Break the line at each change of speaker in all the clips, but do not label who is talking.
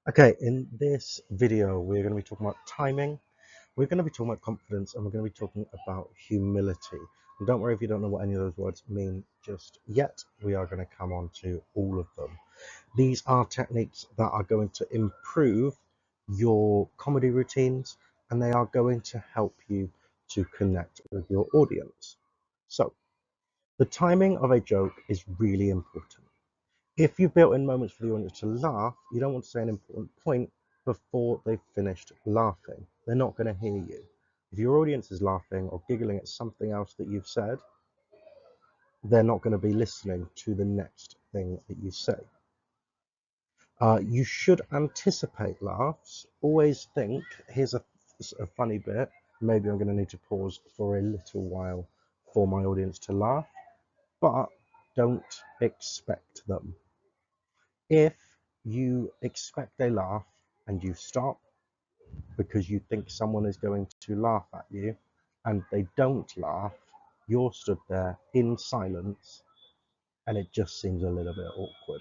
Okay, in this video, we're going to be talking about timing, we're going to be talking about confidence, and we're going to be talking about humility. And don't worry if you don't know what any of those words mean just yet. We are going to come on to all of them. These are techniques that are going to improve your comedy routines, and they are going to help you to connect with your audience. So, the timing of a joke is really important. If you've built in moments for the audience to laugh, you don't want to say an important point before they've finished laughing. They're not going to hear you. If your audience is laughing or giggling at something else that you've said, they're not going to be listening to the next thing that you say. You should anticipate laughs. Always think, here's a funny bit. Maybe I'm going to need to pause for a little while for my audience to laugh, but don't expect them. If you expect a laugh and you stop because you think someone is going to laugh at you and they don't laugh, you're stood there in silence and it just seems a little bit awkward.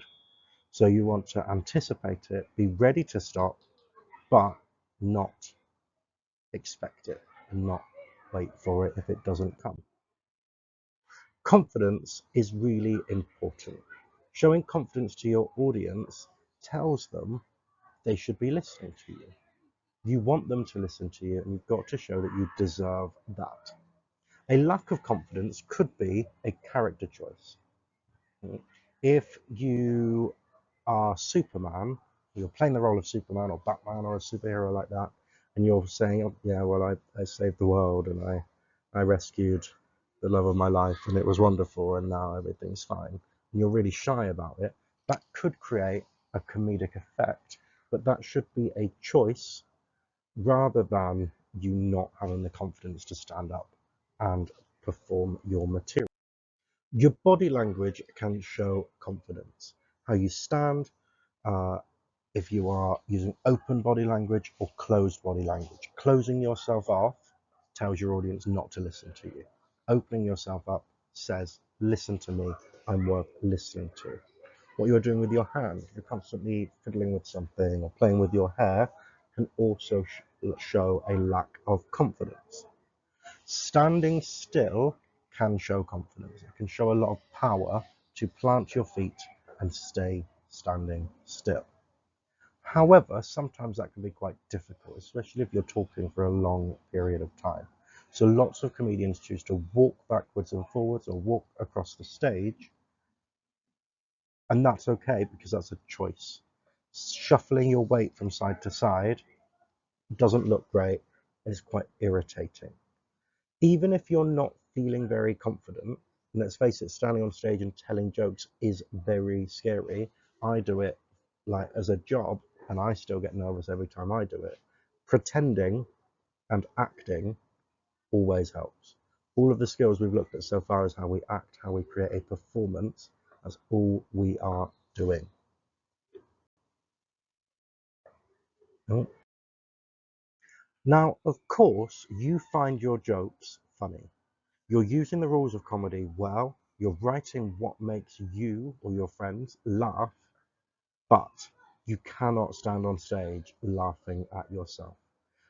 So you want to anticipate it, be ready to stop, but not expect it and not wait for it if it doesn't come. Confidence is really important. Showing confidence to your audience tells them they should be listening to you. You want them to listen to you, and you've got to show that you deserve that. A lack of confidence could be a character choice. If you are Superman, you're playing the role of Superman or Batman or a superhero like that, and you're saying, oh, yeah, well, I saved the world and I rescued the love of my life and it was wonderful and now everything's fine, and you're really shy about it, that could create a comedic effect, but that should be a choice rather than you not having the confidence to stand up and perform your material. Your body language can show confidence. How you stand, uh, if you are using open body language or closed body language. Closing yourself off tells your audience not to listen to you. Opening yourself up says, listen to me, I'm worth listening to. What you're doing with your hand, if you're constantly fiddling with something or playing with your hair, can also show a lack of confidence. Standing still can show confidence. It can show a lot of power to plant your feet and stay standing still. However, sometimes that can be quite difficult, especially if you're talking for a long period of time. So lots of comedians choose to walk backwards and forwards or walk across the stage, and that's okay because that's a choice. Shuffling your weight from side to side doesn't look great and is quite irritating. Even if you're not feeling very confident, and let's face it, standing on stage and telling jokes is very scary. I do it like as a job, and I still get nervous every time I do it. Pretending and acting always helps. All of the skills we've looked at so far is how we act, how we create a performance. That's all we are doing. Oh. Now, of course, you find your jokes funny. You're using the rules of comedy well, you're writing what makes you or your friends laugh, but you cannot stand on stage laughing at yourself.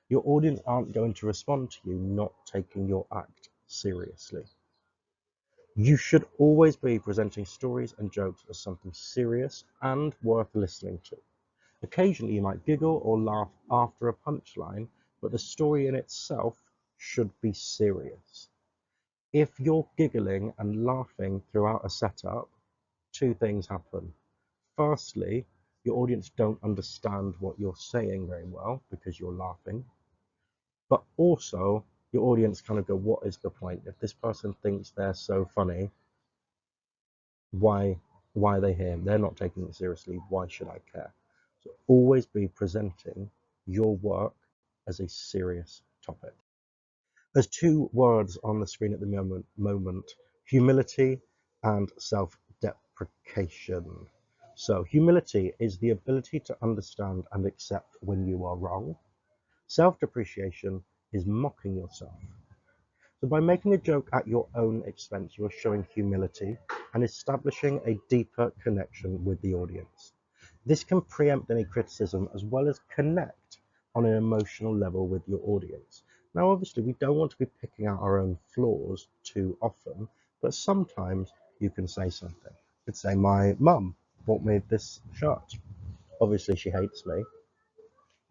Your audience aren't going to respond to you not taking your act seriously. You should always be presenting stories and jokes as something serious and worth listening to. Occasionally you might giggle or laugh after a punchline, but the story in itself should be serious. If you're giggling and laughing throughout a setup, two things happen. Firstly, your audience don't understand what you're saying very well because you're laughing. But also, your audience kind of go, what is the point? If this person thinks they're so funny, why are they here? They're not taking it seriously. Why should I care? So always be presenting your work as a serious topic. There's two words on the screen at the moment, humility and self-deprecation. So humility is the ability to understand and accept when you are wrong. Self-depreciation is mocking yourself. So by making a joke at your own expense, you are showing humility and establishing a deeper connection with the audience. This can preempt any criticism as well as connect on an emotional level with your audience. Now, obviously, we don't want to be picking out our own flaws too often, but sometimes you can say something. You could say, my mum bought me this shirt. Obviously, she hates me.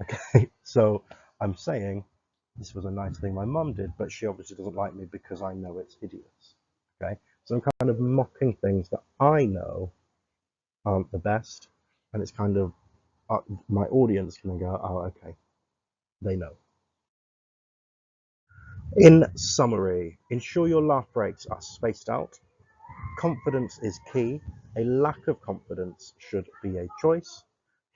Okay, so I'm saying this was a nice thing my mum did, but she obviously doesn't like me because I know it's hideous. Okay, so I'm kind of mocking things that I know aren't the best, and it's kind of my audience can go, oh, okay, they know. In summary, ensure your laugh breaks are spaced out. Confidence is key. A lack of confidence should be a choice.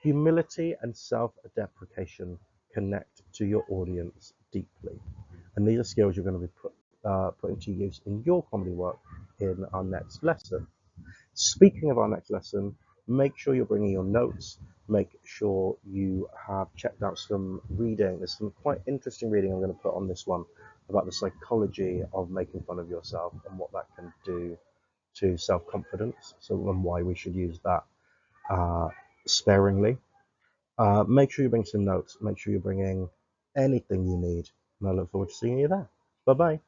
Humility and self-deprecation connect to your audience deeply. And these are skills you're going to be putting to use in your comedy work in our next lesson. Speaking of our next lesson, make sure you're bringing your notes. Make sure you have checked out some reading. There's some quite interesting reading I'm going to put on this one about the psychology of making fun of yourself and what that can do to self-confidence. So, and why we should use that sparingly. Make sure you bring some notes. Make sure you're bringing anything you need. And I look forward to seeing you there. Bye bye.